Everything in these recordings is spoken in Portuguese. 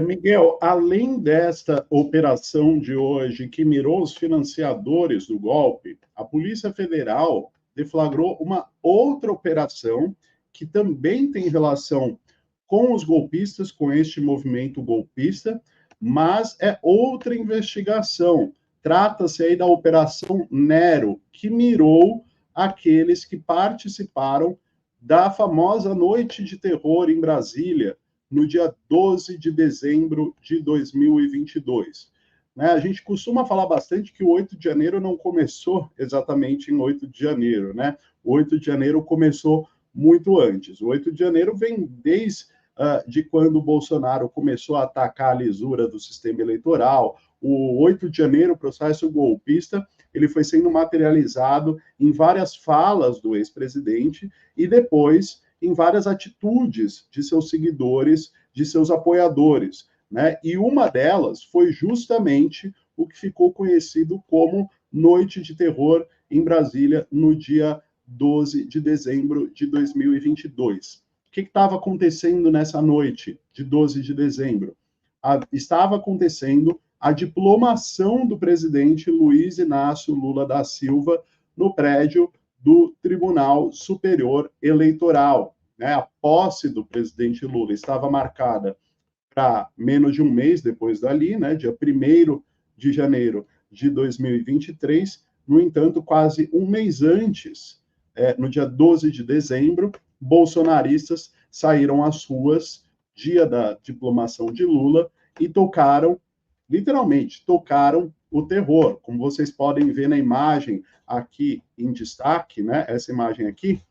Miguel, além desta operação de hoje que mirou os financiadores do golpe, a Polícia Federal deflagrou uma outra operação que também tem relação com os golpistas, com este movimento golpista, mas é outra investigação. Trata-se aí da Operação Nero, que mirou aqueles que participaram da famosa noite de terror em Brasília, no dia 12 de dezembro de 2022. Né? A gente costuma falar bastante que o 8 de janeiro não começou exatamente em 8 de janeiro. Né? O 8 de janeiro começou muito antes. O 8 de janeiro vem desde de quando o Bolsonaro começou a atacar a lisura do sistema eleitoral. O 8 de janeiro, o processo golpista, ele foi sendo materializado em várias falas do ex-presidente e depois em várias atitudes de seus seguidores, de seus apoiadores. Né? E uma delas foi justamente o que ficou conhecido como Noite de Terror em Brasília, no dia 12 de dezembro de 2022. O que estava acontecendo nessa noite de 12 de dezembro? Estava acontecendo a diplomação do presidente Luiz Inácio Lula da Silva no prédio do Tribunal Superior Eleitoral. Né? A posse do presidente Lula estava marcada para menos de um mês depois dali, né? Dia 1º de janeiro de 2023. No entanto, quase um mês antes, no dia 12 de dezembro, bolsonaristas saíram às ruas, dia da diplomação de Lula, e tocaram, literalmente, tocaram o terror. Como vocês podem ver na imagem aqui em destaque, né? Essa imagem aqui,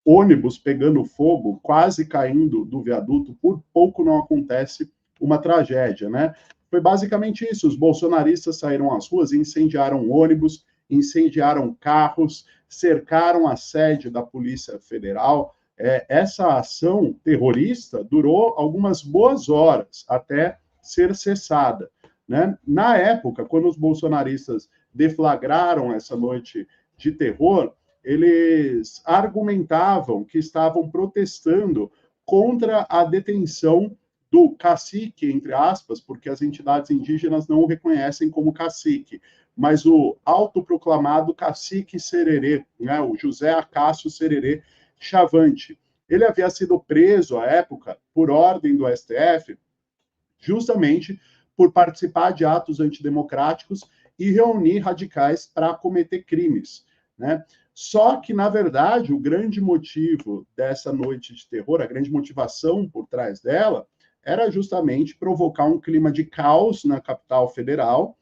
ônibus pegando fogo, quase caindo do viaduto, por pouco não acontece uma tragédia, né? Foi basicamente isso, os bolsonaristas saíram às ruas, incendiaram ônibus, incendiaram carros, cercaram a sede da Polícia Federal. Essa ação terrorista durou algumas boas horas até ser cessada. Né? Na época, quando os bolsonaristas deflagraram essa noite de terror, eles argumentavam que estavam protestando contra a detenção do cacique, entre aspas, porque as entidades indígenas não o reconhecem como cacique, mas o autoproclamado cacique Sererê, né, o José Acácio Sererê Chavante. Ele havia sido preso à época por ordem do STF, justamente por participar de atos antidemocráticos e reunir radicais para cometer crimes. Né? Só que, na verdade, o grande motivo dessa noite de terror, a grande motivação por trás dela, era justamente provocar um clima de caos na capital federal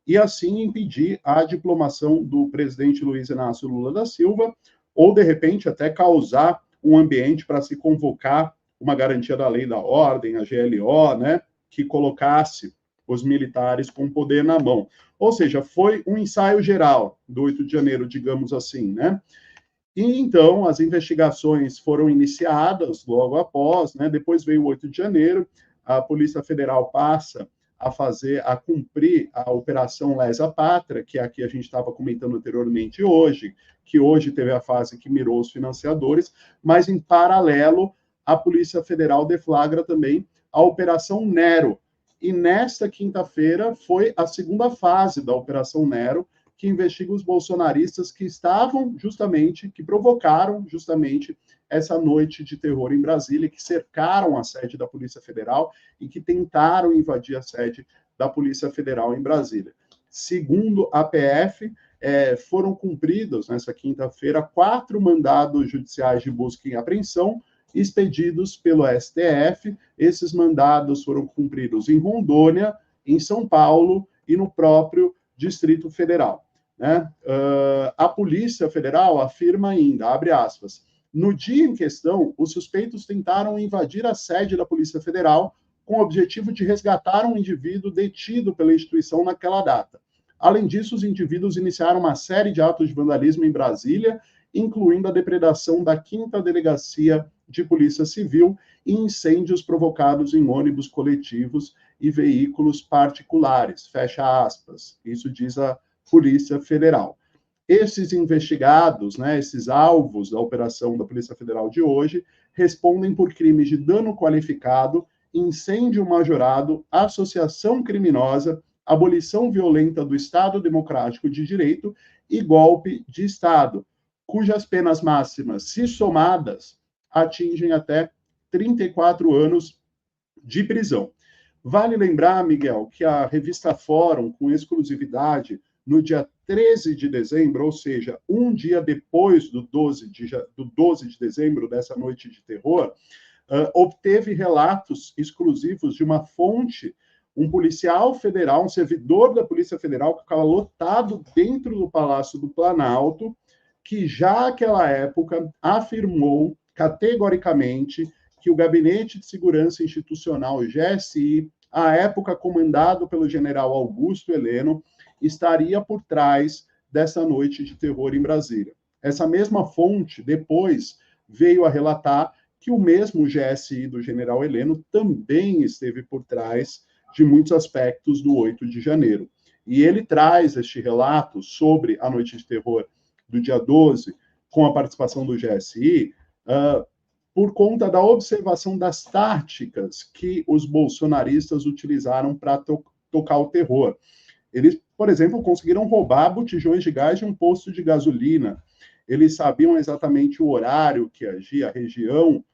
e, assim, impedir a diplomação do presidente Luiz Inácio Lula da Silva, ou, de repente, até causar um ambiente para se convocar uma garantia da lei da ordem, a GLO, né, que colocasse os militares com poder na mão. Ou seja, foi um ensaio geral do 8 de janeiro, digamos assim, né? E então as investigações foram iniciadas logo após, né? Depois veio o 8 de janeiro, a Polícia Federal passa a cumprir a Operação Lesa Pátria, que é a que a gente estava comentando anteriormente hoje, que hoje teve a fase que mirou os financiadores, mas em paralelo, a Polícia Federal deflagra também a Operação Nero. E nesta quinta-feira foi a segunda fase da Operação Nero, que investiga os bolsonaristas que estavam justamente, que provocaram justamente essa noite de terror em Brasília, que cercaram a sede da Polícia Federal e que tentaram invadir a sede da Polícia Federal em Brasília. Segundo a PF, foram cumpridos nessa quinta-feira 4 mandados judiciais de busca e apreensão expedidos pelo STF. Esses mandados foram cumpridos em Rondônia, em São Paulo e no próprio Distrito Federal. Né? A Polícia Federal afirma ainda, abre aspas, no dia em questão, os suspeitos tentaram invadir a sede da Polícia Federal com o objetivo de resgatar um indivíduo detido pela instituição naquela data. Além disso, os indivíduos iniciaram uma série de atos de vandalismo em Brasília, incluindo a depredação da 5ª Delegacia de Polícia Civil e incêndios provocados em ônibus coletivos e veículos particulares, fecha aspas. Isso diz a Polícia Federal. Esses investigados, né, esses alvos da operação da Polícia Federal de hoje, respondem por crimes de dano qualificado incêndio majorado, associação criminosa, abolição violenta do Estado Democrático de Direito e golpe de Estado, cujas penas máximas, se somadas, atingem até 34 anos de prisão. Vale lembrar, Miguel, que a revista Fórum, com exclusividade, no dia 13 de dezembro, ou seja, um dia depois do 12 de dezembro, dessa noite de terror, obteve relatos exclusivos de uma fonte, um policial federal, um servidor da Polícia Federal, que ficava lotado dentro do Palácio do Planalto, que já naquela época afirmou categoricamente que o Gabinete de Segurança Institucional, o GSI, à época comandado pelo general Augusto Heleno, estaria por trás dessa noite de terror em Brasília. Essa mesma fonte, depois, veio a relatar que o mesmo GSI do general Heleno também esteve por trás de muitos aspectos do 8 de janeiro. E ele traz este relato sobre a noite de terror do dia 12, com a participação do GSI, por conta da observação das táticas que os bolsonaristas utilizaram para tocar o terror. Eles, por exemplo, conseguiram roubar botijões de gás de um posto de gasolina. Eles sabiam exatamente o horário que agia, a região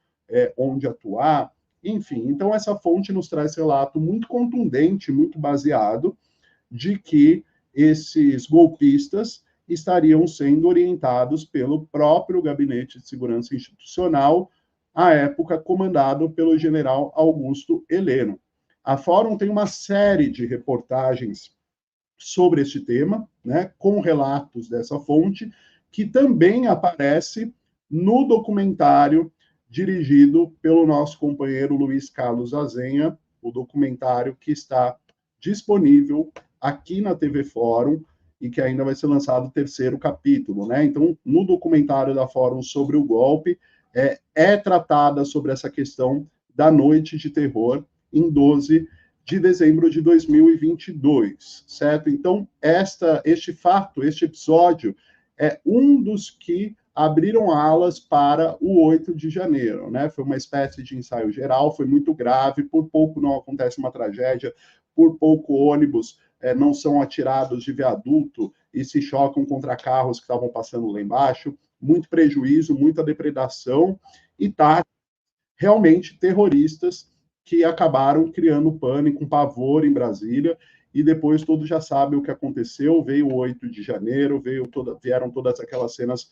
onde atuar. Enfim, então essa fonte nos traz relato muito contundente, muito baseado, de que esses golpistas estariam sendo orientados pelo próprio Gabinete de Segurança Institucional, à época comandado pelo general Augusto Heleno. A Fórum tem uma série de reportagens sobre este tema, né, com relatos dessa fonte, que também aparece no documentário dirigido pelo nosso companheiro Luiz Carlos Azenha, o documentário que está disponível aqui na TV Fórum e que ainda vai ser lançado o terceiro capítulo, né? Então, no documentário da Fórum sobre o golpe, é tratada sobre essa questão da noite de terror em 12 de dezembro de 2022, certo? Então, este fato, este episódio, é um dos que abriram alas para o 8 de janeiro, né? Foi uma espécie de ensaio geral, foi muito grave, por pouco não acontece uma tragédia, por pouco ônibus não são atirados de viaduto e se chocam contra carros que estavam passando lá embaixo, muito prejuízo, muita depredação e táticas realmente terroristas que acabaram criando pânico, um pavor em Brasília, e depois todos já sabem o que aconteceu, veio o 8 de janeiro, vieram todas aquelas cenas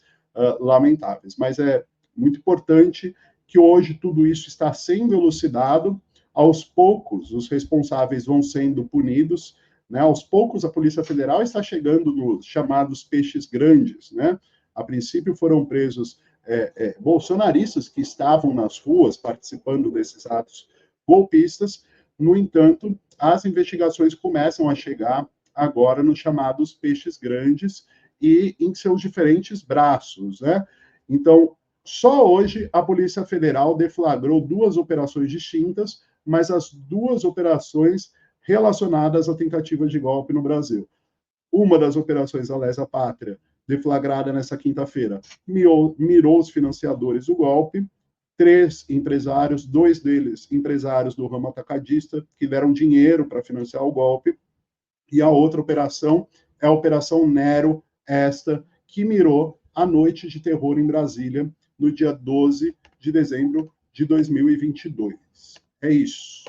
lamentáveis. Mas é muito importante que hoje tudo isso está sendo elucidado, aos poucos os responsáveis vão sendo punidos, né? Aos poucos a Polícia Federal está chegando nos chamados peixes grandes, né? A princípio foram presos bolsonaristas que estavam nas ruas participando desses atos golpistas. No entanto, as investigações começam a chegar agora nos chamados peixes grandes e em seus diferentes braços, né? Então, só hoje a Polícia Federal deflagrou 2 operações distintas, mas as 2 operações relacionadas à tentativa de golpe no Brasil. Uma das operações, a Lesa Pátria, deflagrada nessa quinta-feira, mirou os financiadores do golpe, 3 empresários, 2 deles empresários do ramo atacadista, que deram dinheiro para financiar o golpe, e a outra operação é a Operação Nero, esta que mirou a noite de terror em Brasília, no dia 12 de dezembro de 2022. É isso.